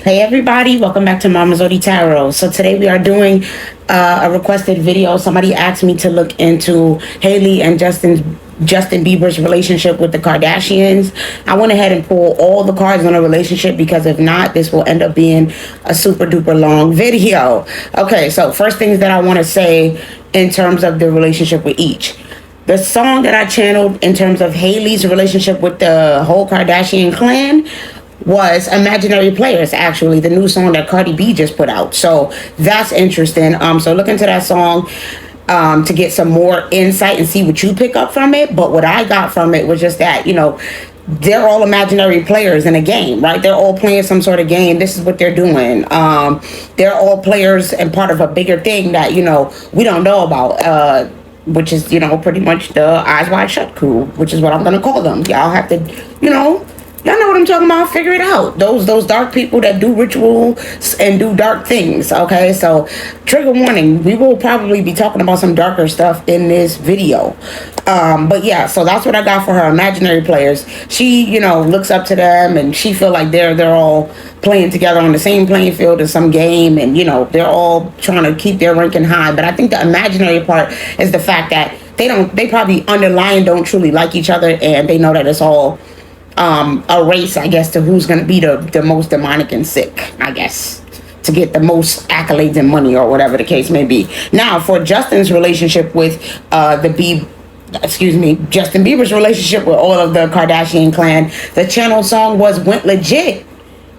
Hey everybody, welcome back to Mama Zodi Tarot. So today we are doing a requested video. Somebody asked me to look into Hailey and Justin Bieber's relationship with the Kardashians. I went ahead and pulled all the cards on a relationship because if not, this will end up being a super duper long video. Okay, so first things that I want to say in terms of the relationship with each. The song that I channeled in terms of Hailey's relationship with the whole Kardashian clan was Imaginary Players, actually, the new song that Cardi B just put out. So that's interesting. So look into that song to get some more insight and see what you pick up from it. But what I got from it was just that, they're all imaginary players in a game, right? They're all playing some sort of game. This is what they're doing. They're all players and part of a bigger thing that, we don't know about. Which is, pretty much the Eyes Wide Shut crew, which is what I'm going to call them. Y'all have to, y'all know what I'm talking about. Figure it out. Those dark people that do rituals and do dark things. Okay, so trigger warning. We will probably be talking about some darker stuff in this video. But yeah, so that's what I got for her. Imaginary players. She, looks up to them, and she feel like they're all playing together on the same playing field in some game, and they're all trying to keep their ranking high. But I think the imaginary part is the fact that they probably underlying don't truly like each other, and they know that it's all a race, I guess, to who's going to be the most demonic and sick, I guess, to get the most accolades and money or whatever the case may be. Now, for Justin's relationship with Justin Bieber's relationship with all of the Kardashian clan, the channel song Went Legit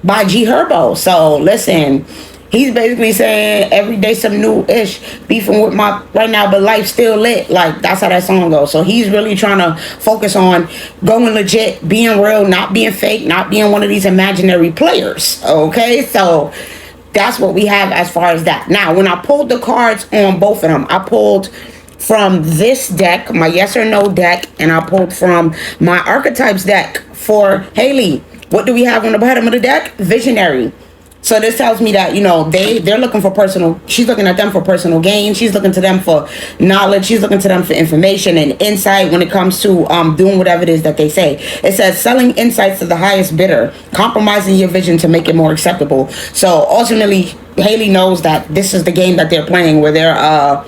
by G Herbo. So listen, he's basically saying every day some new ish, beefing with my right now, but life still lit. Like, that's how that song goes. So he's really trying to focus on going legit, being real, not being fake, not being one of these imaginary players. Okay, so that's what we have as far as that. Now, when I pulled the cards on both of them, I pulled from this deck, my yes or no deck, and I pulled from my archetypes deck for Hailey. What do we have on the bottom of the deck? Visionary. So this tells me that, they're looking for she's looking at them for personal gain. She's looking to them for knowledge. She's looking to them for information and insight when it comes to doing whatever it is that they say. It says selling insights to the highest bidder, compromising your vision to make it more acceptable. So ultimately, Hailey knows that this is the game that they're playing, where they're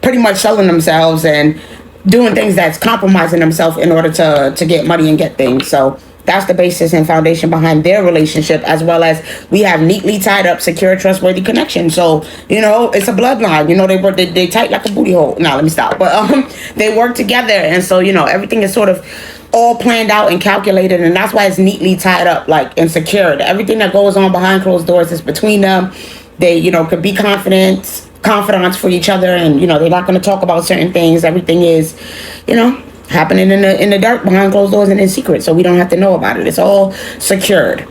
pretty much selling themselves and doing things that's compromising themselves in order to get money and get things. So that's the basis and foundation behind their relationship, as well as we have neatly tied up, secure, trustworthy connection. So, it's a bloodline. They tight like a booty hole. No, let me stop. But they work together. And so, everything is sort of all planned out and calculated. And that's why it's neatly tied up, and secured. Everything that goes on behind closed doors is between them. They, could be confidants for each other. And, they're not going to talk about certain things. Everything is, happening in the dark, behind closed doors, and in secret, so we don't have to know about it. It's all secured.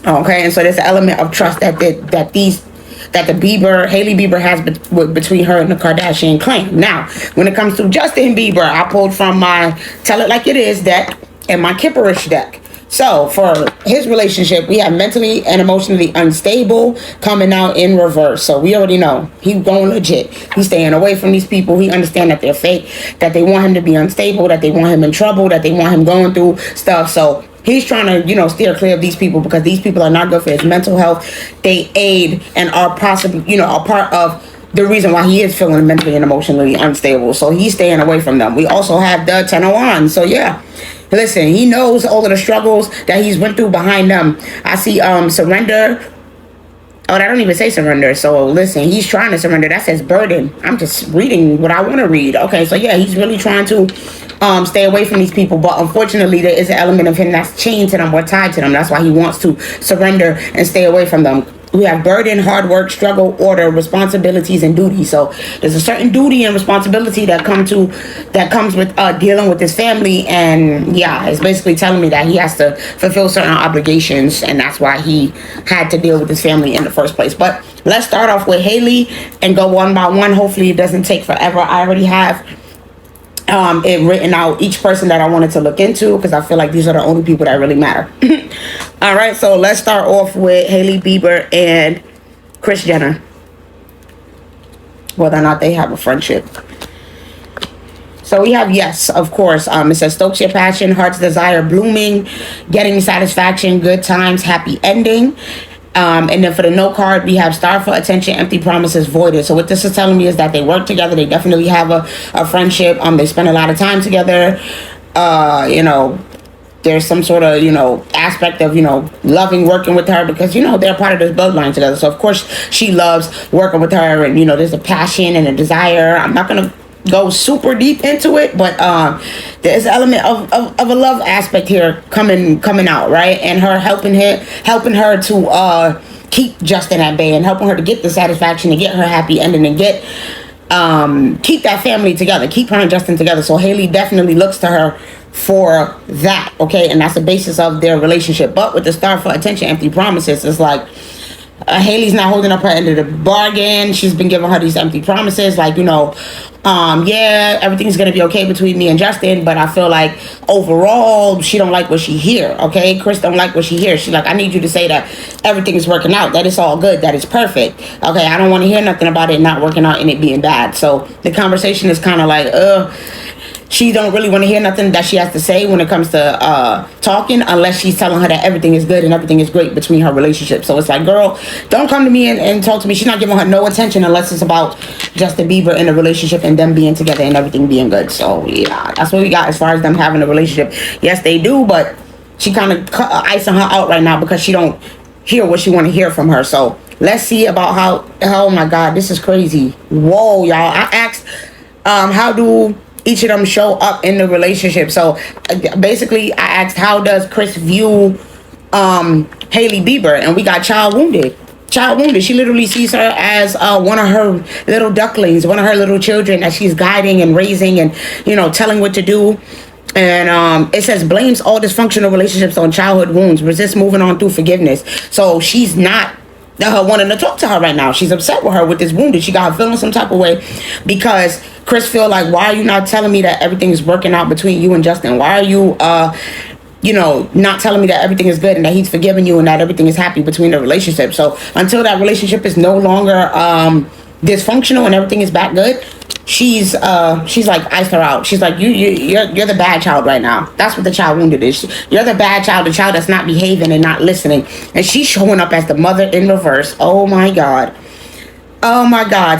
Okay, and so there's an element of trust that Hailey Bieber has between her and the Kardashian clan. Now, when it comes to Justin Bieber, I pulled from my Tell It Like It Is deck and my Kipperish deck. So for his relationship, we have mentally and emotionally unstable coming out in reverse. So we already know he's going legit. He's staying away from these people. He understands that they're fake, that they want him to be unstable, that they want him in trouble, that they want him going through stuff. So he's trying to, steer clear of these people because these people are not good for his mental health. They aid and are possibly, a part of the reason why he is feeling mentally and emotionally unstable. So he's staying away from them. We also have the Ten of Wands. So yeah. Listen, he knows all of the struggles that he's went through behind them. I see surrender. Oh, I don't even say surrender. So listen, he's trying to surrender. That says burden. I'm just reading what I want to read. Okay, so yeah, he's really trying to stay away from these people. But unfortunately, there is an element of him that's chained to them or tied to them. That's why he wants to surrender and stay away from them. We have burden, hard work, struggle, order, responsibilities, and duty. So there's a certain duty and responsibility that comes with dealing with his family. And yeah, it's basically telling me that he has to fulfill certain obligations, and that's why he had to deal with his family in the first place. But let's start off with Hailey and go one by one. Hopefully it doesn't take forever. I already have it written out, each person that I wanted to look into, because I feel like these are the only people that really matter. All right, so let's start off with Hailey Bieber and Kris Jenner, whether or not they have a friendship. So we have yes, of course. It says stokes your passion, heart's desire blooming, getting satisfaction, good times, happy ending. And then for the note card, we have star for attention, empty promises voided. So what this is telling me is that they work together. They definitely have a friendship. They spend a lot of time together. You know, there's some sort of, you know, aspect of, you know, loving working with her because, you know, they're part of this bloodline together. So of course she loves working with her, and, you know, there's a passion and a desire. I'm not going to go super deep into it, but there's an element of a love aspect here coming out, right? And her helping her to keep Justin at bay, and helping her to get the satisfaction, to get her happy ending, and get keep that family together, keep her and Justin together. So Hailey definitely looks to her for that, okay? And that's the basis of their relationship. But with the star for attention, empty promises, it's like Hailey's not holding up her end of the bargain. She's been giving her these empty promises, like, you know, yeah, everything's gonna be okay between me and Justin, but I feel like overall she don't like what she hear, okay? Kris don't like what she hears. She's like, I need you to say that everything is working out, that it's all good, that it's perfect, okay? I don't want to hear nothing about it not working out and it being bad. So the conversation is kind of like, she don't really want to hear nothing that she has to say when it comes to talking, unless she's telling her that everything is good and everything is great between her relationship. So it's like, girl, don't come to me and talk to me. She's not giving her no attention unless it's about Justin Bieber in a relationship and them being together and everything being good. So yeah, that's what we got as far as them having a relationship. Yes, they do, but she kind of icing her out right now because she don't hear what she want to hear from her. So let's see about how, oh my God, this is crazy. Whoa, y'all. I asked, how do each of them show up in the relationship? So basically I asked, how does Kris view Hailey Bieber? And we got child wounded. She literally sees her as one of her little ducklings, one of her little children that she's guiding and raising and, you know, telling what to do. And it says blames all dysfunctional relationships on childhood wounds, resists moving on through forgiveness. So she's not wanting to talk to her right now. She's upset with her with this wounded. She got her feeling some type of way because Kris feel like, why are you not telling me that everything is working out between you and Justin? Why are you you know, not telling me that everything is good and that he's forgiving you and that everything is happy between the relationship? So until that relationship is no longer dysfunctional and everything is back good, she's like iced her out. She's like, you're the bad child right now. That's what the child wounded is. You're the bad child, the child that's not behaving and not listening. And she's showing up as the mother in reverse. Oh my God.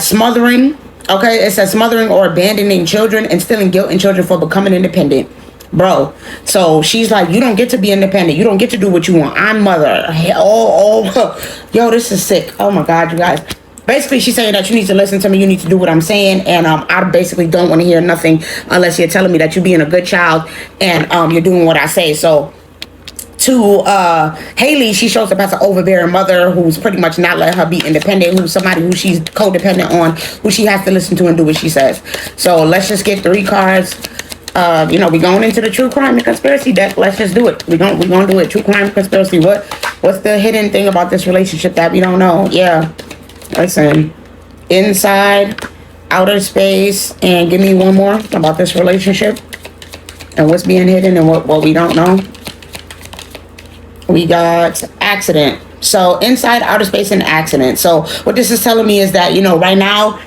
Smothering. Okay, it says smothering or abandoning children, instilling guilt in children for becoming independent. Bro, so she's like, you don't get to be independent. You don't get to do what you want. I'm mother. Yo, this is sick. Oh my God, you guys. Basically, she's saying that you need to listen to me. You need to do what I'm saying. And I basically don't want to hear nothing unless you're telling me that you're being a good child and you're doing what I say. So to Hailey, she shows up as an overbearing mother who's pretty much not letting her be independent, who's somebody who she's codependent on, who she has to listen to and do what she says. So let's just get 3 cards. You know, we're going into the true crime and conspiracy deck. Let's just do it. We're gonna do it. True crime, conspiracy. What's the hidden thing about this relationship that we don't know? Yeah. Listen. Inside, outer space, and give me one more about this relationship and what's being hidden and what we don't know. We got accident. So inside, outer space, and accident. So what this is telling me is that, you know, right now,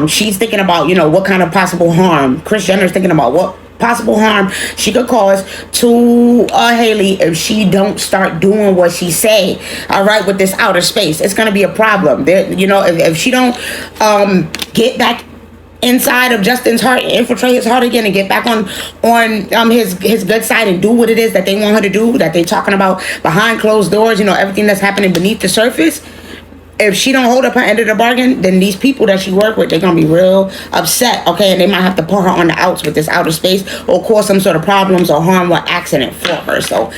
she's thinking about, you know, what kind of possible harm. Kris Jenner's thinking about what possible harm she could cause to Hailey if she don't start doing what she say. All right, with this outer space, it's gonna be a problem. There, you know, if she don't get back inside of Justin's heart, infiltrate his heart again, and get back on his good side and do what it is that they want her to do, that they talking about behind closed doors, you know, everything that's happening beneath the surface. If she don't hold up her end of the bargain, then these people that she work with, they're gonna be real upset, okay? And they might have to put her on the outs with this outer space or cause some sort of problems or harm or accident for her. So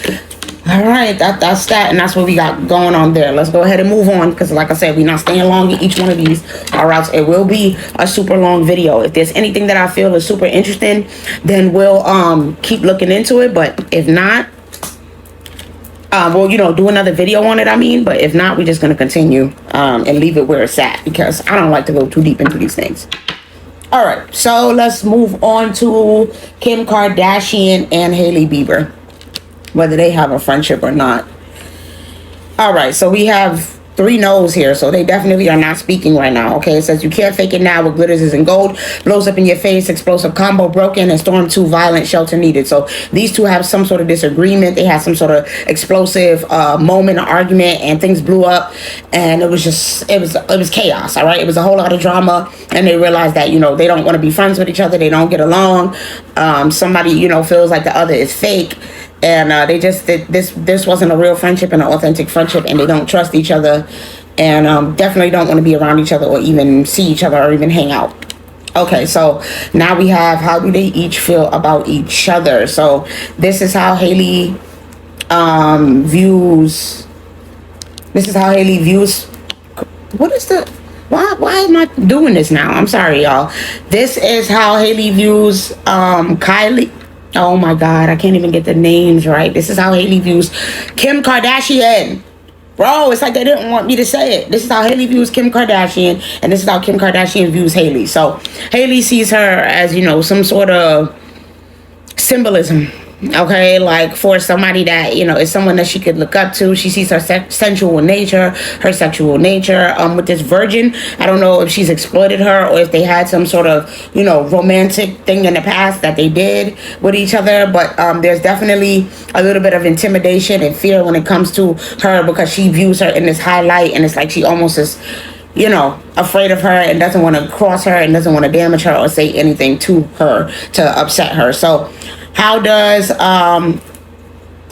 all right, that's that, and that's what we got going on there. Let's go ahead and move on, because like I said, we're not staying long in each one of these, or else it will be a super long video. If there's anything that I feel is super interesting, then we'll keep looking into it. But if not, we'll, you know, do another video on it, I mean. But if not, we're just going to continue and leave it where it's at, because I don't like to go too deep into these things. All right, so let's move on to Kim Kardashian and Hailey Bieber, whether they have a friendship or not. All right, so we have three no's here, so they definitely are not speaking right now. Okay, it says you can't fake it now. What glitters isn't gold. Blows up in your face. Explosive combo broken. And storm 2 violent shelter needed. So these two have some sort of disagreement. They had some sort of explosive moment, argument, and things blew up. And it was just it was chaos. All right, it was a whole lot of drama, and they realized that they don't want to be friends with each other. They don't get along. Somebody feels like the other is fake. And they just this wasn't a real friendship and an authentic friendship, and they don't trust each other, and definitely don't want to be around each other or even see each other or even hang out. Okay, so now we have how do they each feel about each other. So this is how Hailey views. This is how Hailey views. What is the? Why am I doing this now? I'm sorry, y'all. This is how Hailey views Kylie. Oh my God, I can't even get the names right. This is how Hailey views Kim Kardashian. Bro, it's like they didn't want me to say it. This is how Hailey views Kim Kardashian, and this is how Kim Kardashian views Hailey. So Hailey sees her as, some sort of symbolism. Okay, like for somebody that is someone that she could look up to. She sees her sensual nature, her sexual nature. With this virgin, I don't know if she's exploited her or if they had some sort of romantic thing in the past that they did with each other. But there's definitely a little bit of intimidation and fear when it comes to her, because she views her in this highlight, and it's like she almost is afraid of her and doesn't want to cross her and doesn't want to damage her or say anything to her to upset her. So how does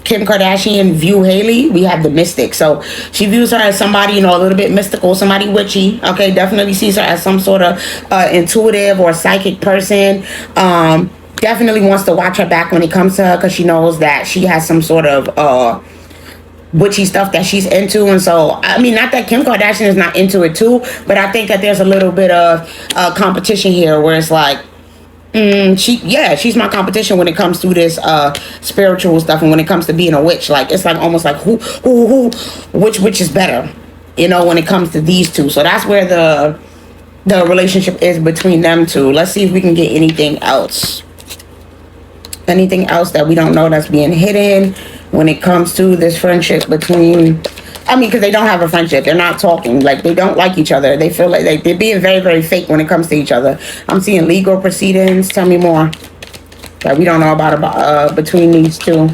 Kim Kardashian view Hailey? We have the mystic. So she views her as somebody, a little bit mystical, somebody witchy. Okay, definitely sees her as some sort of intuitive or psychic person. Definitely wants to watch her back when it comes to her, because she knows that she has some sort of witchy stuff that she's into. And so, I mean, not that Kim Kardashian is not into it too, but I think that there's a little bit of competition here, where it's like, she's my competition when it comes to this spiritual stuff, and when it comes to being a witch. Like, it's like almost like which witch is better, when it comes to these two. So that's where the relationship is between them two. Let's see if we can get anything else that we don't know that's being hidden when it comes to this friendship between. I mean, because they don't have a friendship. They're not talking. Like, they don't like each other. They feel like they're being very, very fake when it comes to each other. I'm seeing legal proceedings. Tell me more that we don't know about between these two.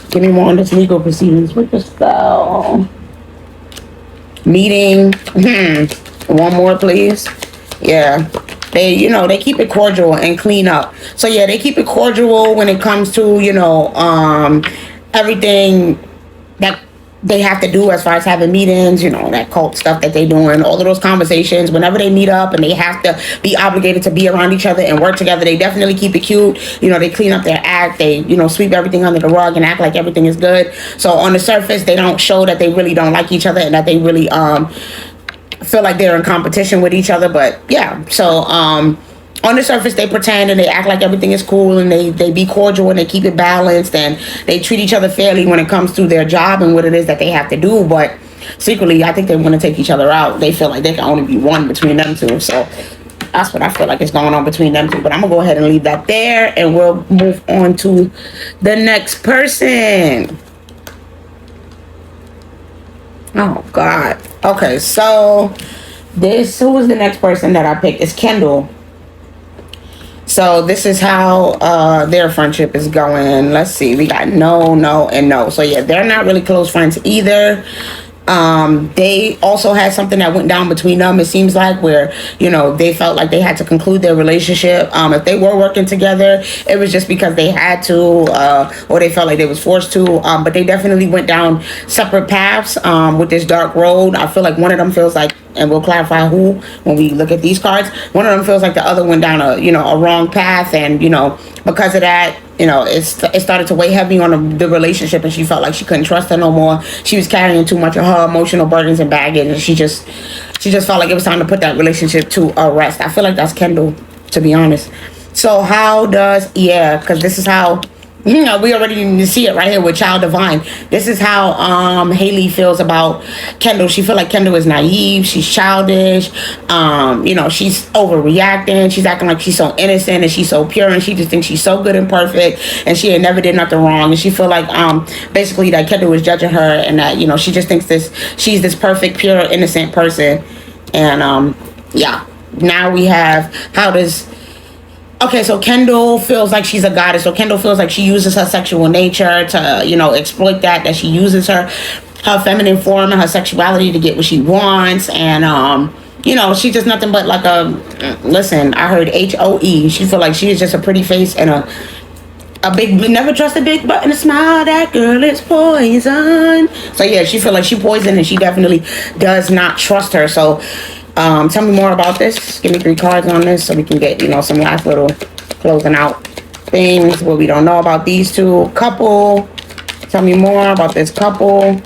Give me more on this legal proceedings. What the spell? Meeting. One more, please. Yeah. They keep it cordial and clean up. So, yeah, they keep it cordial when it comes to, everything that they have to do as far as having meetings, that cult stuff that they doing, all of those conversations. Whenever they meet up and they have to be obligated to be around each other and work together, they definitely keep it cute. They clean up their act. They, sweep everything under the rug and act like everything is good. So on the surface, they don't show that they really don't like each other and that they really feel like they're in competition with each other. But yeah, so on the surface, they pretend and they act like everything is cool, and they be cordial and they keep it balanced, and they treat each other fairly when it comes to their job and what it is that they have to do. But secretly, I think they want to take each other out. They feel like they can only be one between them two. So that's what I feel like is going on between them two. But I'm going to go ahead and leave that there, and we'll move on to the next person. Oh, God. Okay, so who was the next person that I picked? It's Kendall. So this is how their friendship is going. Let's see. We got no, and no. So yeah, they're not really close friends either. They also had something that went down between them, it seems like, where they felt like they had to conclude their relationship. If they were working together, it was just because they had to, or they felt like they was forced to. But they definitely went down separate paths with this dark road. I feel like one of them feels like, and we'll clarify who when we look at these cards, one of them feels like the other went down a wrong path, and because of that, it started to weigh heavy on the relationship, and she felt like she couldn't trust her no more. She was carrying too much of her emotional burdens and baggage, and she just felt like it was time to put that relationship to rest. I feel like that's Kendall, to be honest. So how does, because this is how You know, we already need to see it right here with Child Divine. This is how Hailey feels about Kendall. She feel like Kendall is naive. She's childish. You know, she's overreacting. She's acting like she's so innocent and she's so pure, and she just thinks she's so good and perfect, and she ain't never did nothing wrong. And she feel like basically that Kendall is judging her, and that, you know, she just thinks she's this perfect, pure, innocent person. And yeah, now we have how does. Okay, so Kendall feels like she's a goddess. So Kendall feels like she uses her sexual nature to, you know, exploit that she uses her feminine form and her sexuality to get what she wants. And, you know, she's just nothing but like listen, I heard HOE. She feel like she is just a pretty face and a big, never trust a big butt and a smile. That girl is poison. So yeah, she feel like she poison, and she definitely does not trust her. So tell me more about this. Give me 3 cards on this so we can get, you know, some last little closing out things, what we don't know about these two couple. Tell me more about this couple.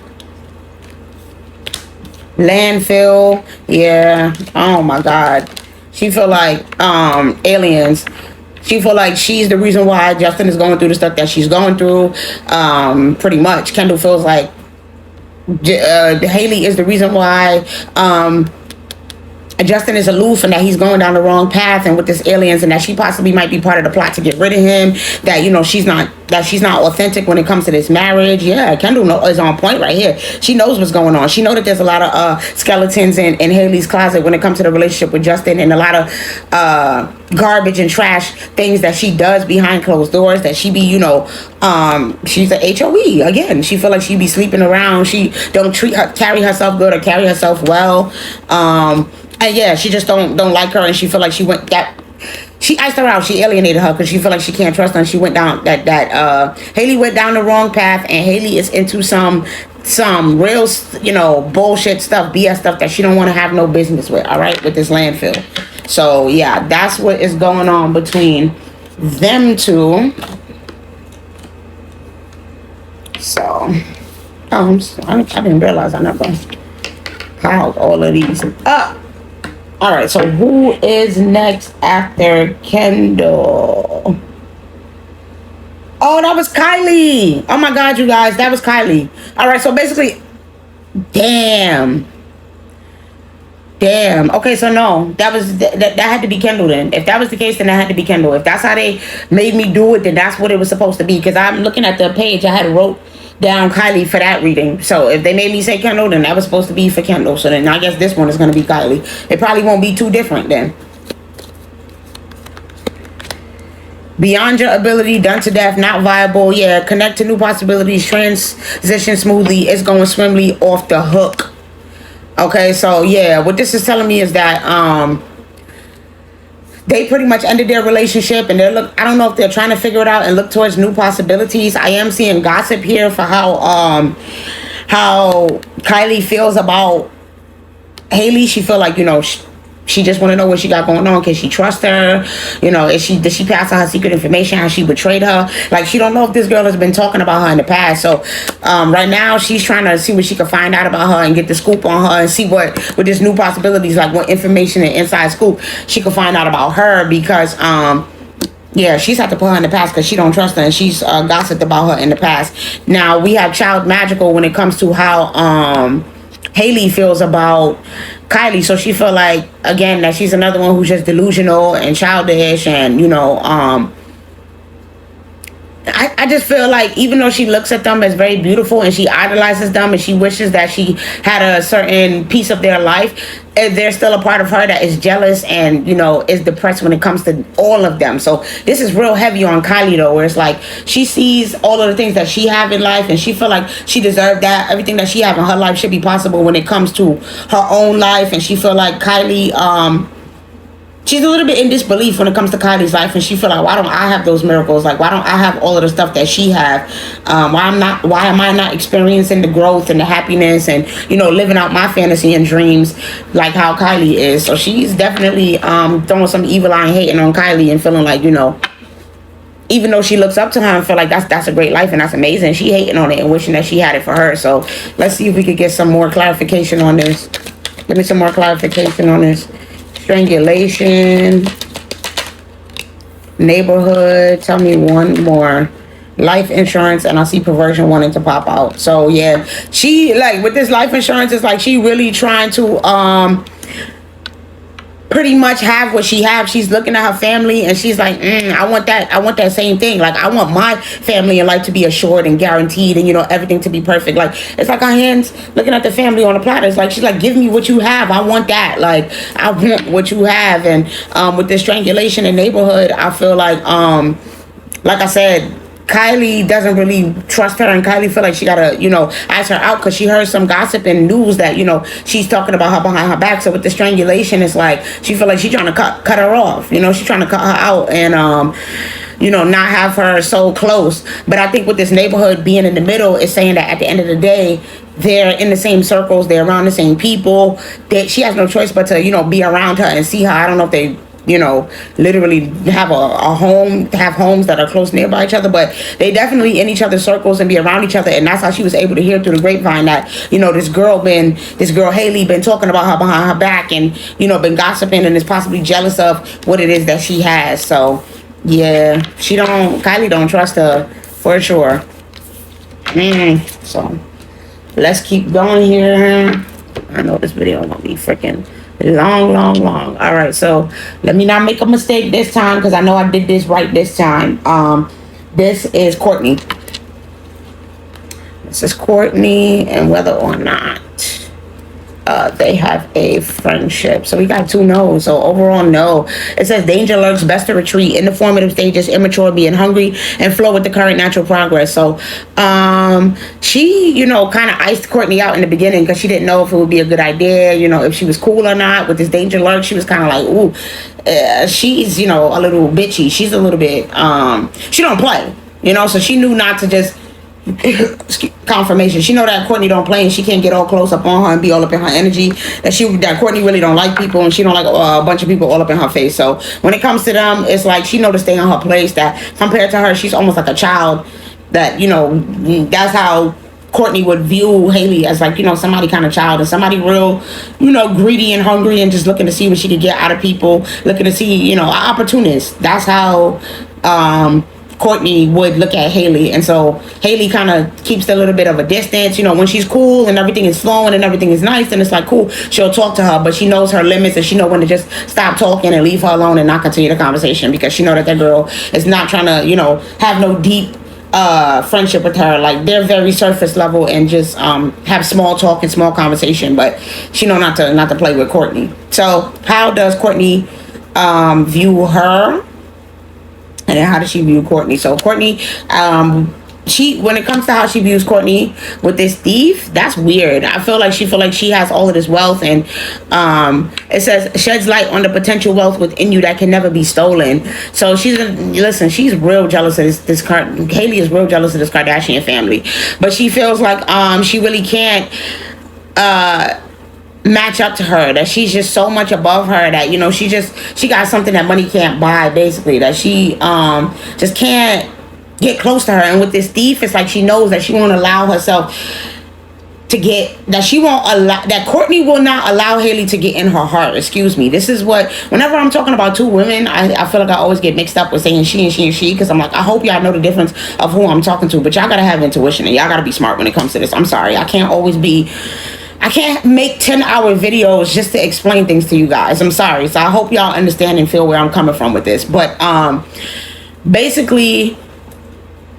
Landfill. Yeah. Oh my God. She feel like aliens. She feel like she's the reason why Justin is going through the stuff that she's going through. Pretty much. Kendall feels like Hailey is the reason why Justin is aloof, and that he's going down the wrong path and with this aliens, and that she possibly might be part of the plot to get rid of him. That, you know, she's not authentic when it comes to this marriage. Yeah, Kendall is on point right here. She knows what's going on. She knows that there's a lot of skeletons in Hailey's closet when it comes to the relationship with Justin, and a lot of garbage and trash things that she does behind closed doors, that she be, you know, she's a HOE again. She feel like she be sleeping around. She don't carry herself good or carry herself well. And yeah, she just don't like her, and she feel like she iced her out. She alienated her because she feel like she can't trust her, and she went down Hailey went down the wrong path, and Hailey is into some real, you know, bullshit stuff, BS stuff that she don't want to have no business with. All right, with this landfill. So yeah, that's what is going on between them two. So I didn't realize I never piled all of these up. All right, so who is next after Kendall? Oh, that was Kylie. Oh my God, you guys, that was Kylie. All right, so basically, damn. Okay, so no, that had to be Kendall then. If that was the case, then that had to be Kendall. If that's how they made me do it, then that's what it was supposed to be. Because I'm looking at the page, I had wrote down Kylie for that reading. So if they made me say Kendall, then that was supposed to be for Kendall. So then I guess this one is going to be Kylie. It probably won't be too different then. Beyond your ability, done to death, not viable. Yeah, connect to new possibilities, transition smoothly. It's going swimmly, off the hook. Okay, so yeah, what this is telling me is that they pretty much ended their relationship, and I don't know if they're trying to figure it out and look towards new possibilities. I am seeing gossip here for how Kylie feels about Hailey. She feel like, you know, she just want to know what she got going on. Can she trust her? You know, did she pass her secret information? How she betrayed her? Like, she don't know if this girl has been talking about her in the past. So right now she's trying to see what she can find out about her and get the scoop on her, and see what with this new possibilities, like what information and inside scoop she can find out about her. Because yeah, she's had to put her in the past because she don't trust her, and she's gossiped about her in the past. Now we have Child Magical when it comes to how Hailey feels about Kylie. So she feel like, again, that she's another one who's just delusional and childish, and, you know, I just feel like even though she looks at them as very beautiful and she idolizes them and she wishes that she had a certain piece of their life, there's still a part of her that is jealous and, you know, is depressed when it comes to all of them. So this is real heavy on Kylie, though, where it's like she sees all of the things that she have in life, and she feel like she deserved that. Everything that she have in her life should be possible when it comes to her own life. And she feel like Kylie, she's a little bit in disbelief when it comes to Kylie's life, and she feel like, why don't I have those miracles? Like, why don't I have all of the stuff that she have? Why am I not experiencing the growth and the happiness and, you know, living out my fantasy and dreams like how Kylie is? So she's definitely throwing some evil eye and hating on Kylie, and feeling like, you know, even though she looks up to her and feel like that's a great life and that's amazing, she hating on it and wishing that she had it for her. So let's see if we could get some more clarification on this. Give me some more clarification on this. Strangulation, neighborhood. Tell me one more. life insurance, and I see perversion wanting to pop out. So yeah, she like with this life insurance, it's like she really trying to pretty much have what she have. She's looking at her family and she's like, I want that same thing. Like, I want my family and life to be assured and guaranteed, and everything to be perfect. Like, it's like our hands looking at the family on a platter. It's like she's like, give me what you have. I want that. Like, I want what you have. And with this strangulation in neighborhood, I feel like I said, Kylie doesn't really trust her, and Kylie feel like she gotta, ask her out because she heard some gossip and news that, she's talking about her behind her back. So with the strangulation, it's like she feel like she's trying to cut her off. She's trying to cut her out and not have her so close. But I think with this neighborhood being in the middle, is saying that at the end of the day, they're in the same circles, they're around the same people, that she has no choice but to, be around her and see her. I don't know if they literally have a home, have homes that are close nearby each other, but they definitely in each other's circles and be around each other. And that's how she was able to hear through the grapevine that, this girl Hailey been talking about her behind her back and, been gossiping and is possibly jealous of what it is that she has. So yeah, Kylie don't trust her for sure. So let's keep going here. I know this video is gonna be freaking long. All right, so let me not make a mistake this time because I know I did this right this time. This is Kourtney. And whether or not they have a friendship. So we got 2 no's. So overall, no. It says danger lurks, best to retreat. In the formative stages, immature, being hungry, and flow with the current natural progress. So she, kind of iced Kourtney out in the beginning because she didn't know if it would be a good idea, if she was cool or not. With this danger lurk, she was kind of like, ooh, she's, a little bitchy. She's a little bit, she don't play, so she knew not to just confirmation. She know that Kourtney don't play and she can't get all close up on her and be all up in her energy. That Kourtney really don't like people and she don't like a bunch of people all up in her face. So when it comes to them, it's like she know to stay in her place. That compared to her, she's almost like a child. That that's how Kourtney would view Hailey, as like somebody kind of child and somebody real greedy and hungry and just looking to see what she could get out of people, looking to see an opportunist. That's how Kourtney would look at Hailey. And so Hailey kind of keeps a little bit of a distance. When she's cool and everything is flowing and everything is nice, and it's like cool, she'll talk to her, but she knows her limits and she know when to just stop talking and leave her alone and not continue the conversation, because she know that girl is not trying to have no deep friendship with her. Like, they're very surface level and just have small talk and small conversation, but she know not to play with Kourtney. So how does Kourtney view her? And then how does she view Kourtney? So Kourtney, when it comes to how she views Kourtney with this thief, that's weird. I feel like she has all of this wealth, and it says sheds light on the potential wealth within you that can never be stolen. So she's real jealous of Hailey is real jealous of this Kardashian family, but she feels like she really can't match up to her, that she's just so much above her that she got something that money can't buy, basically, that she just can't get close to her. And with this thief, it's like she knows that she won't allow herself to get, that Kourtney will not allow Hailey to get in her heart. Excuse me. This is what, whenever I'm talking about 2 women, I feel like I always get mixed up with saying she and she and she, because I'm like, I hope y'all know the difference of who I'm talking to, but y'all gotta have intuition and y'all gotta be smart when it comes to this. I'm sorry, I can't make 10-hour videos just to explain things to you guys. I'm sorry. So I hope y'all understand and feel where I'm coming from with this. But basically,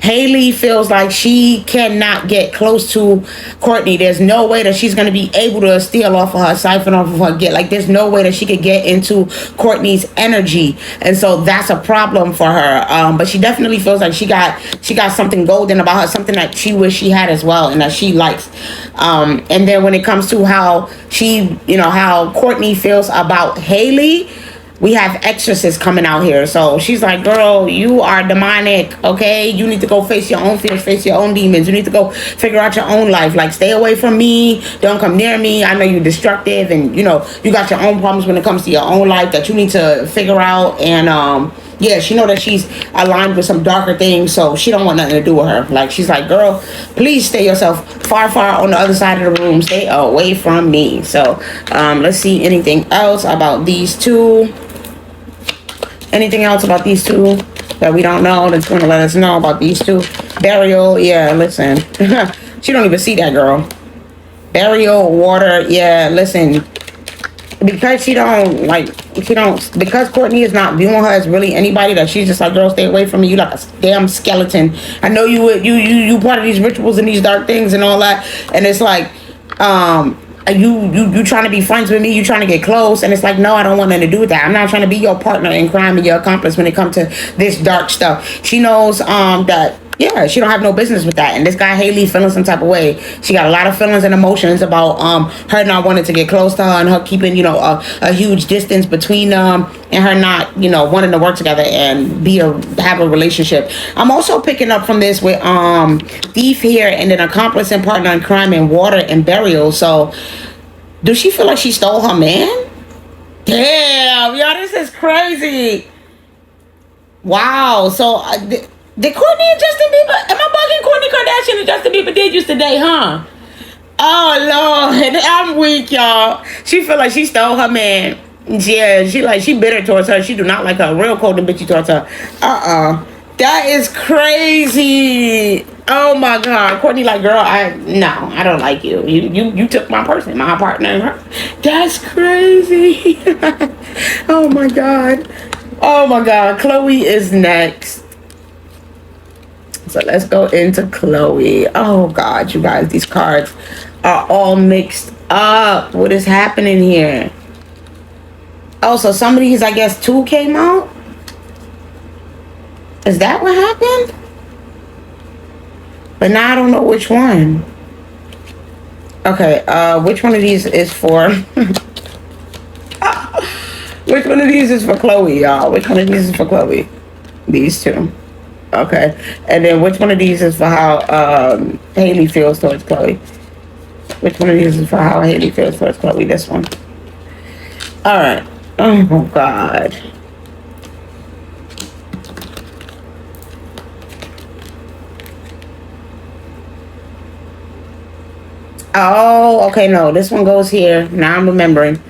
Hailey feels like she cannot get close to Kourtney. There's no way that she's going to be able to steal off of her, siphon off of her, there's no way that she could get into Kourtney's energy. And so that's a problem for her. But she definitely feels like she got something golden about her, something that she wish she had as well and that she likes. And then when it comes to how how Kourtney feels about Hailey, we have exorcists coming out here. So she's like, girl, you are demonic, okay? You need to go face your own fears, face your own demons. You need to go figure out your own life. Like, stay away from me. Don't come near me. I know you're destructive and, you got your own problems when it comes to your own life that you need to figure out. And, yeah, she know that she's aligned with some darker things, so she don't want nothing to do with her. Like, she's like, girl, please stay yourself far on the other side of the room. Stay away from me. So, let's see anything else about these 2. Anything else about these 2? that we don't know that's going to let us know about these two. Burial, yeah, listen. She don't even see that girl. Burial, water, yeah, listen. Because because Kourtney is not viewing her as really anybody, that she's just like, girl, stay away from me. You like a damn skeleton. I know you part of these rituals and these dark things and all that. And it's like, you trying to be friends with me, you trying to get close, and it's like, no, I don't want nothing to do with that. I'm not trying to be your partner in crime and your accomplice when it comes to this dark stuff. She knows that, yeah, she don't have no business with that. And this guy Hailey feeling some type of way. She got a lot of feelings and emotions about her not wanting to get close to her, and her keeping, a huge distance between them, and her not, wanting to work together and have a relationship. I'm also picking up from this with thief here, and then accomplice and partner in crime and water and burial. So does she feel like she stole her man? Damn, yo, this is crazy. Wow. So did Kourtney and Justin Bieber? Am I bugging? Kourtney Kardashian and Justin Bieber did used today, huh? Oh Lord, I'm weak, y'all. She feel like she stole her man. Yeah, she bitter towards her. She do not like her. Real cold and bitchy towards her. That is crazy. Oh my God, Kourtney like, girl, I don't like you. You took my person, my partner. That's crazy. Oh my God. Oh my God, Khloé is next. So let's go into Khloé. Oh God, you guys, these cards are all mixed up. What is happening here? Oh, so some of these, I guess, 2 came out? Is that what happened? But now I don't know which one. Okay, which one of these is for... Which one of these is for Khloé, y'all? Which one of these is for Khloé? These 2. Okay, and then which one of these is for how Hailey feels towards Khloé? Which one of these is for how Hailey feels towards Khloé? This one. All right. Oh God. Oh, okay. No, this one goes here. Now I'm remembering.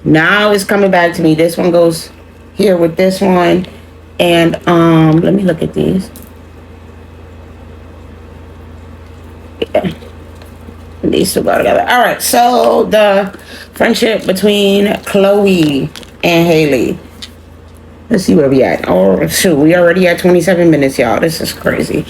Now it's coming back to me. This one goes here with this one. And let me look at these. Yeah. These 2 go together. All right, so the friendship between Khloé and Hailey. Let's see where we at. Oh shoot, we already at 27 minutes, y'all. This is crazy.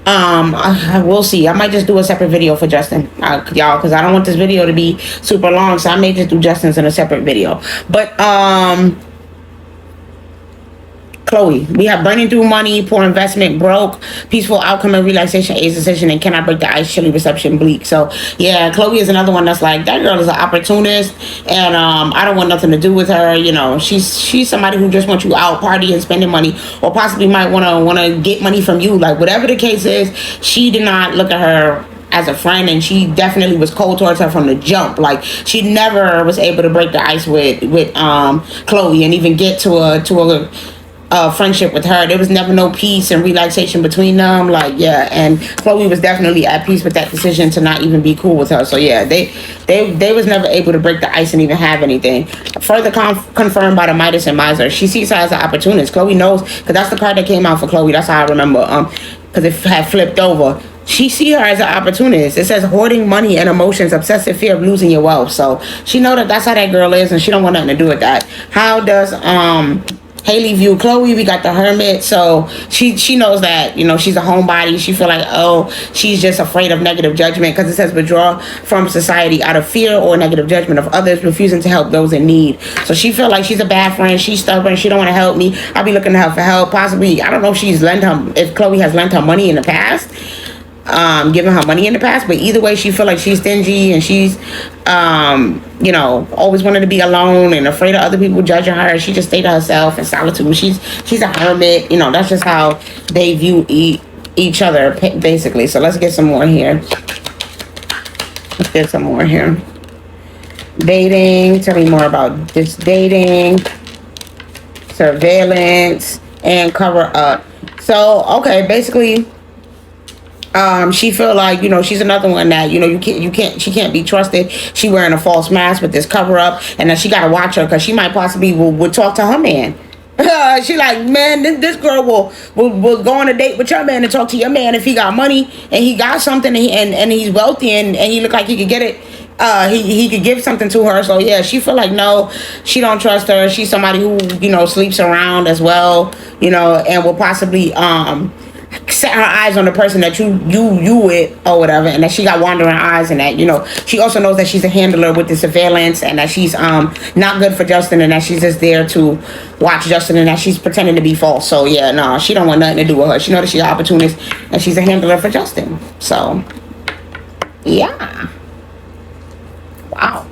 We'll see. I might just do a separate video for Justin, y'all, because I don't want this video to be super long. So I may just do Justin's in a separate video. But Khloé, we have burning through money, poor investment, broke, peaceful outcome and relaxation, AIDS decision, and cannot break the ice, chilly reception, bleak. So yeah, Khloé is another one that's like, that girl is an opportunist, and I don't want nothing to do with her. She's somebody who just wants you out partying, spending money, or possibly might want to get money from you. Like whatever the case is, she did not look at her as a friend, and she definitely was cold towards her from the jump. Like she never was able to break the ice with Khloé and even get to a friendship with her. There was never no peace and relaxation between them. Like, yeah, and Khloé was definitely at peace with that decision to not even be cool with her. So yeah, they was never able to break the ice and even have anything. Further confirmed by the Midas and Miser. She sees her as an opportunist. Khloé knows, because that's the card that came out for Khloé. That's how I remember. Because it had flipped over. She see her as an opportunist. It says hoarding money and emotions, obsessive fear of losing your wealth. So she know that that's how that girl is, and she don't want nothing to do with that. How does Hailey view Khloé? We got the hermit, so she knows that she's a homebody. She feel like, oh, she's just afraid of negative judgment, because it says withdraw from society out of fear or negative judgment of others, refusing to help those in need. So she feel like she's a bad friend. She's stubborn. She don't want to help me. I'll be looking to her for help. Possibly, I don't know if if Khloé has lent her money in the past, giving her money in the past, but either way, she feel like she's stingy, and she's always wanted to be alone and afraid of other people judging her. She just stayed to herself in solitude. She's a hermit. That's just how they view each other, basically. So let's get some more here. Dating. Tell me more about this dating, surveillance, and cover up. So okay, basically, she feel like she's another one that she can't be trusted. She wearing a false mask with this cover up, and then she gotta watch her, because she might possibly would talk to her man She like, man, this girl will go on a date with your man and talk to your man if he got money and he got something and he's wealthy and he look like he could get it. He could give something to her. So yeah, she feel like no, she don't trust her. She's somebody who sleeps around as well, and will possibly set her eyes on the person that you with or whatever, and that she got wandering eyes, and that she also knows that she's a handler with the surveillance, and that she's not good for Justin, and that she's just there to watch Justin, and that she's pretending to be false. So yeah, no, she don't want nothing to do with her. She knows that she's an opportunist and she's a handler for Justin. So yeah, wow,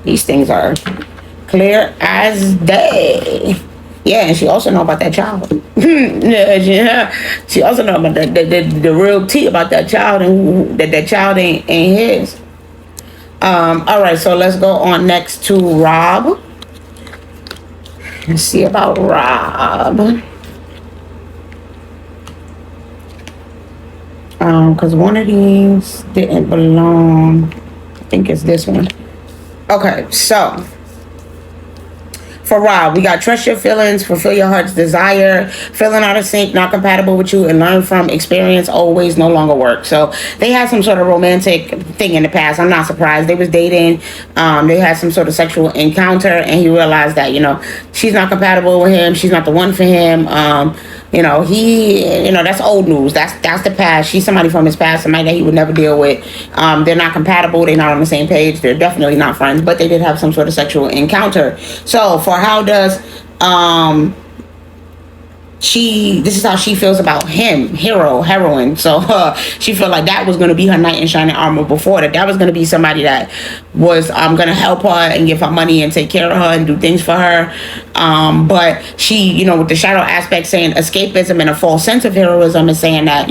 these things are clear as day. Yeah, and she also know about that child. Yeah, she also know about the real tea about that child, and that child ain't his. All right, so let's go on next to Rob. Let's see about Rob. Because one of these didn't belong. I think it's this one. Okay, so for Rob, we got trust your feelings, fulfill your heart's desire, feeling out of sync, not compatible with you, and learn from experience always no longer work. So they had some sort of romantic thing in the past. I'm not surprised. They was dating. They had some sort of sexual encounter, and he realized that, she's not compatible with him. She's not the one for him. That's old news. That's the past. She's somebody from his past, somebody that he would never deal with. They're not compatible. They're not on the same page. They're definitely not friends, but they did have some sort of sexual encounter. So for how does this is how she feels about him, heroine. So she felt like that was going to be her knight in shining armor before, that was going to be somebody that was going to help her and give her money and take care of her and do things for her. But she, with the shadow aspect saying escapism and a false sense of heroism, is saying that,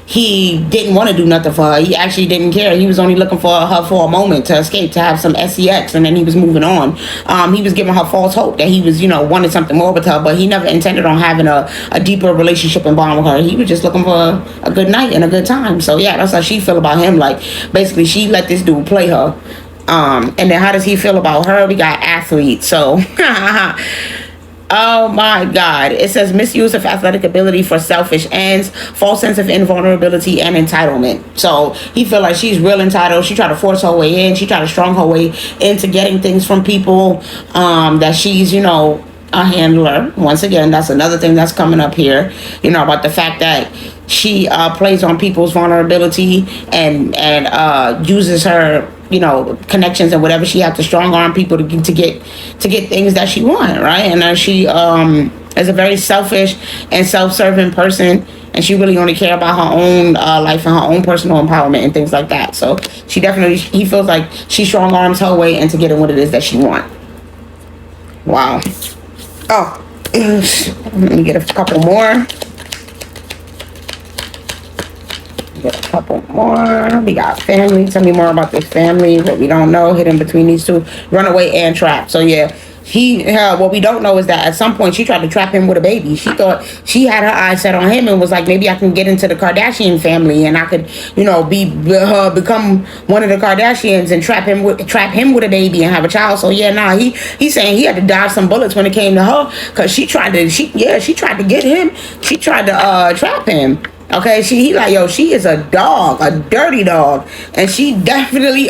he didn't want to do nothing for her. He actually didn't care. He was only looking for her for a moment to escape, to have some sex, and then he was moving on. He was giving her false hope that he was, wanted something more with her, but he never intended on having a deeper relationship and bond with her. He was just looking for a good night and a good time. So yeah, that's how she feel about him. Like, basically, she let this dude play her. And then how does he feel about her? We got athlete. So oh my God. It says misuse of athletic ability for selfish ends, false sense of invulnerability, and entitlement. So he feel like she's real entitled. She tried to force her way in. She tried to strong her way into getting things from people. That she's, a handler. Once again, that's another thing that's coming up here. About the fact that she plays on people's vulnerability and uses her connections and whatever she has to strong arm people to get things that she want, right? And she is a very selfish and self-serving person, and she really only care about her own life and her own personal empowerment and things like that. So he feels like she strong arms her way into getting what it is that she want. Wow. Oh, let me get a couple more. We got family. Tell me more about this family. What we don't know, hidden between these two, runaway and trap. So yeah, what we don't know is that at some point she tried to trap him with a baby. She thought she had her eyes set on him and was like, maybe I can get into the Kardashian family and I could, become one of the Kardashians and trap him with a baby and have a child. So yeah, he's saying he had to dodge some bullets when it came to her, because she tried to get him. She tried to trap him. Okay, he she is a dog, a dirty dog, and she definitely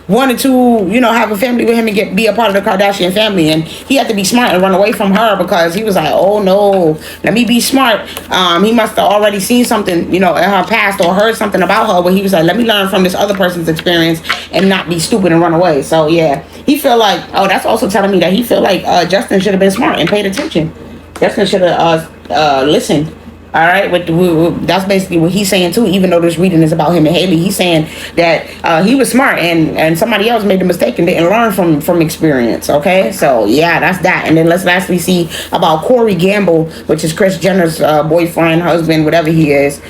wanted to have a family with him and be a part of the Kardashian family, and he had to be smart and run away from her, because he was like, oh no, let me be smart. He must have already seen something in her past or heard something about her, where he was like, let me learn from this other person's experience and not be stupid and run away. So yeah, he feel like, that's also telling me that he feel like Justin should have been smart and paid attention. Justin should have listened. All right, that's basically what he's saying too. Even though this reading is about him and Hailey, he's saying that he was smart and somebody else made the mistake and didn't learn from experience. Okay, so yeah, that's that. And then let's lastly see about Corey Gamble, which is Kris Jenner's boyfriend, husband, whatever he is.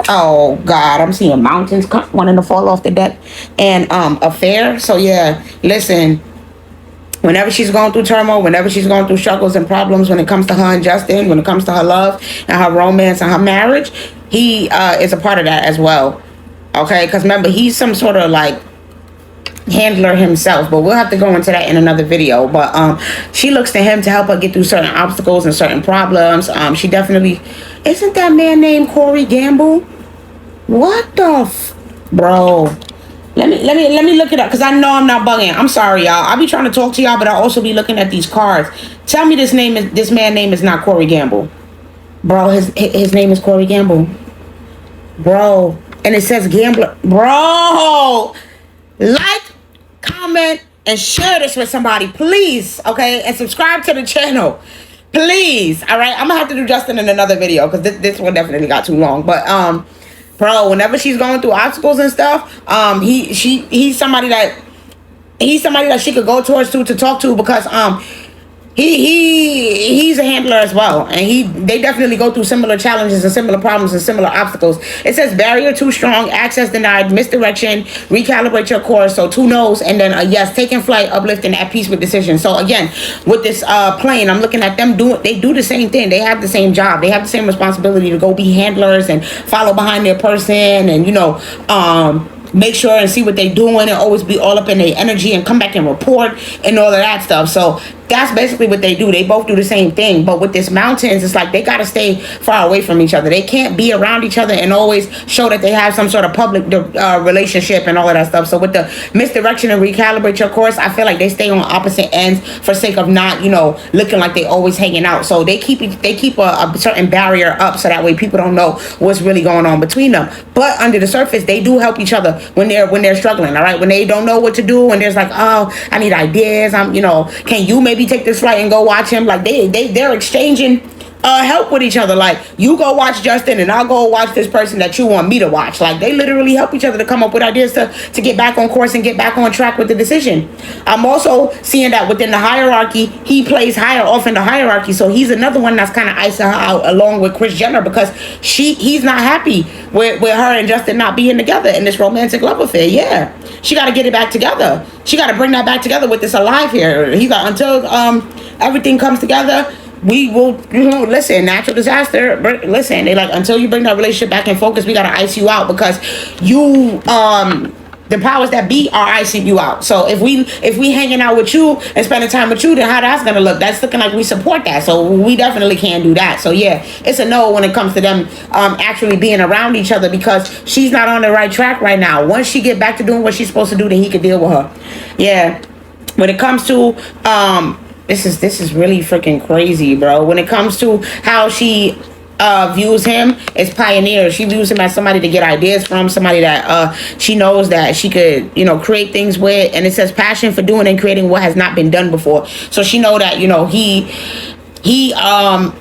Oh God, I'm seeing mountains wanting to fall off the deck, and affair. So yeah, listen. Whenever she's going through turmoil, whenever she's going through struggles and problems, when it comes to her and Justin, when it comes to her love and her romance and her marriage, he is a part of that as well. Okay, because remember, he's some sort of like handler himself, but we'll have to go into that in another video. But she looks to him to help her get through certain obstacles and certain problems. She definitely isn't that man named Corey Gamble? What the bro? Let me look it up, because I know I'm not bugging. I'm sorry, y'all. I be trying to talk to y'all, but I also be looking at these cards. Tell me this man name is not Corey Gamble, bro. His name is Corey Gamble, bro, and it says gambler, bro. Like, comment, and share this with somebody, please, okay? And subscribe to the channel, please. All right, I'm gonna have to do Justin in another video, because this one definitely got too long. But bro, whenever she's going through obstacles and stuff, he's somebody that she could go towards to talk to, because he's a handler as well, and they definitely go through similar challenges and similar problems and similar obstacles. It says barrier too strong, access denied, misdirection, recalibrate your course, so 2 no's, and then a yes, taking flight, uplifting, at peace with decision. So again, with this plane, I'm looking at them they do the same thing. They have the same job, they have the same responsibility to go be handlers and follow behind their person, and make sure and see what they're doing, and always be all up in their energy and come back and report and all of that stuff. So that's basically what they do. They both do the same thing. But with this mountains, it's like they got to stay far away from each other. They can't be around each other and always show that they have some sort of public relationship and all of that stuff. So with the misdirection and recalibrate your course, I feel like they stay on opposite ends for sake of not, looking like they always hanging out. So they keep a certain barrier up, so that way people don't know what's really going on between them. But under the surface, they do help each other when they're struggling. All right, when they don't know what to do, when there's like, oh, I need ideas. Can you maybe take this flight and go watch him? Like they're exchanging help with each other. Like, you go watch Justin and I'll go watch this person that you want me to watch. Like, they literally help each other to come up with ideas to get back on course and get back on track with the decision. I'm also seeing that within the hierarchy, he plays higher off in the hierarchy, so he's another one that's kind of icing her out along with Kris Jenner, because he's not happy with her and Justin not being together in this romantic love affair. Yeah, she got to get it back together. She got to bring that back together with this alive here. He's like, until everything comes together, we will, listen, natural disaster, listen, they like, until you bring that relationship back in focus, we gotta ice you out, because you, the powers that be are icing you out. So if we hanging out with you and spending time with you, then how that's gonna look? That's looking like we support that. So we definitely can't do that. So yeah, it's a no when it comes to them actually being around each other, because she's not on the right track right now. Once she get back to doing what she's supposed to do, then he could deal with her. Yeah. When it comes to this is really freaking crazy, bro. When it comes to how she views him as pioneer, she views him as somebody to get ideas from, somebody that she knows that she could, create things with. And it says passion for doing and creating what has not been done before. So she know that, he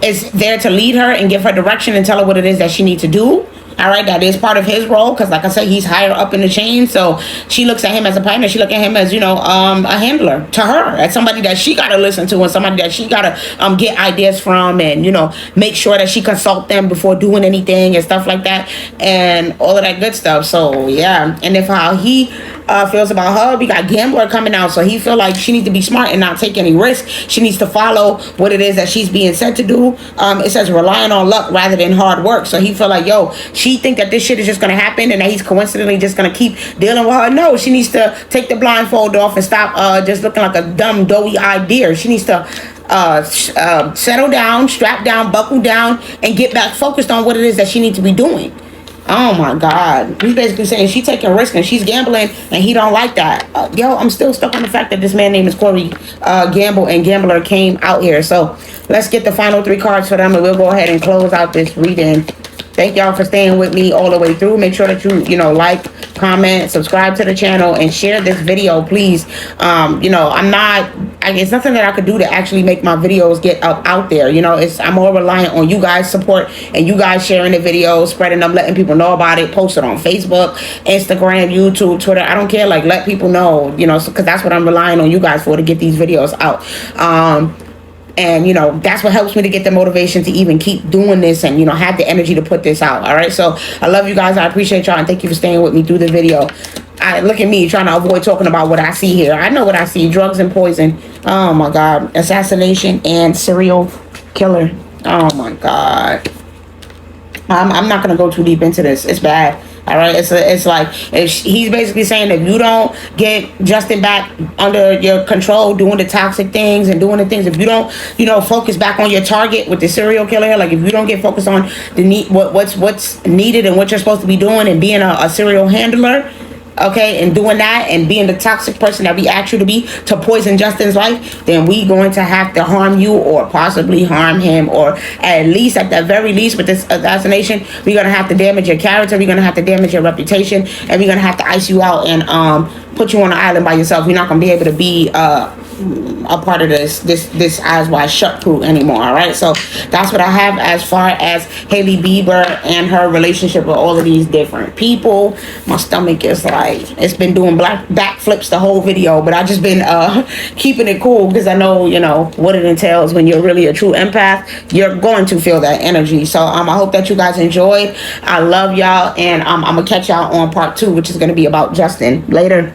is there to lead her and give her direction and tell her what it is that she needs to do. All right, that is part of his role, because like I said, he's higher up in the chain. So she looks at him as a partner. She looks at him as, a handler to her, as somebody that she got to listen to and somebody that she got to get ideas from, and, make sure that she consult them before doing anything and stuff like that and all of that good stuff. So, yeah. And if how he feels about her, we got Gambler coming out. So he feel like she needs to be smart and not take any risk. She needs to follow what it is that she's being said to do. It says relying on luck rather than hard work. So he feel like, she think that this shit is just going to happen and that he's coincidentally just going to keep dealing with her. No, she needs to take the blindfold off and stop just looking like a dumb, doughy-eyed deer. She needs to settle down, strap down, buckle down, and get back focused on what it is that she needs to be doing. Oh my God. He's basically saying she's taking risk and she's gambling and he don't like that. I'm still stuck on the fact that this man name is Corey Gamble and Gambler came out here. So let's get the final 3 cards for them and we'll go ahead and close out this reading. Thank y'all for staying with me all the way through. Make sure that you like, comment, subscribe to the channel, and share this video, please. It's nothing that I could do to actually make my videos get out there. I'm more reliant on you guys' support and you guys sharing the videos, spreading them, letting people know about it, post it on Facebook, Instagram, YouTube, Twitter. I don't care. Like, let people know, because that's what I'm relying on you guys for, to get these videos out. And, that's what helps me to get the motivation to even keep doing this and, have the energy to put this out. All right. So I love you guys. I appreciate y'all. And thank you for staying with me through the video. Look at me trying to avoid talking about what I see here. I know what I see. Drugs and poison. Oh, my God. Assassination and serial killer. Oh, my God. I'm not going to go too deep into this. It's bad. All right, it's like he's basically saying if you don't get Justin back under your control, doing the toxic things and doing the things, if you don't, focus back on your target with the serial killer, like if you don't get focused on the need, what's needed and what you're supposed to be doing and being a serial handler, okay, and doing that and being the toxic person that we asked you to be to poison Justin's life, then we going to have to harm you or possibly harm him, or at least, at the very least, with this assassination, we're going to have to damage your character, we're going to have to damage your reputation, and we're going to have to ice you out and put you on an island by yourself. You're not going to be able to be a part of this Eyes Wide Shut crew anymore. All right, so that's what I have as far as Hailey Bieber and her relationship with all of these different people. My stomach is like, it's been doing backflips the whole video, but I just been keeping it cool because I know what it entails. When you're really a true empath, you're going to feel that energy. So I hope that you guys enjoyed. I love y'all, and I'm gonna catch y'all on part 2, which is gonna be about Justin. Later.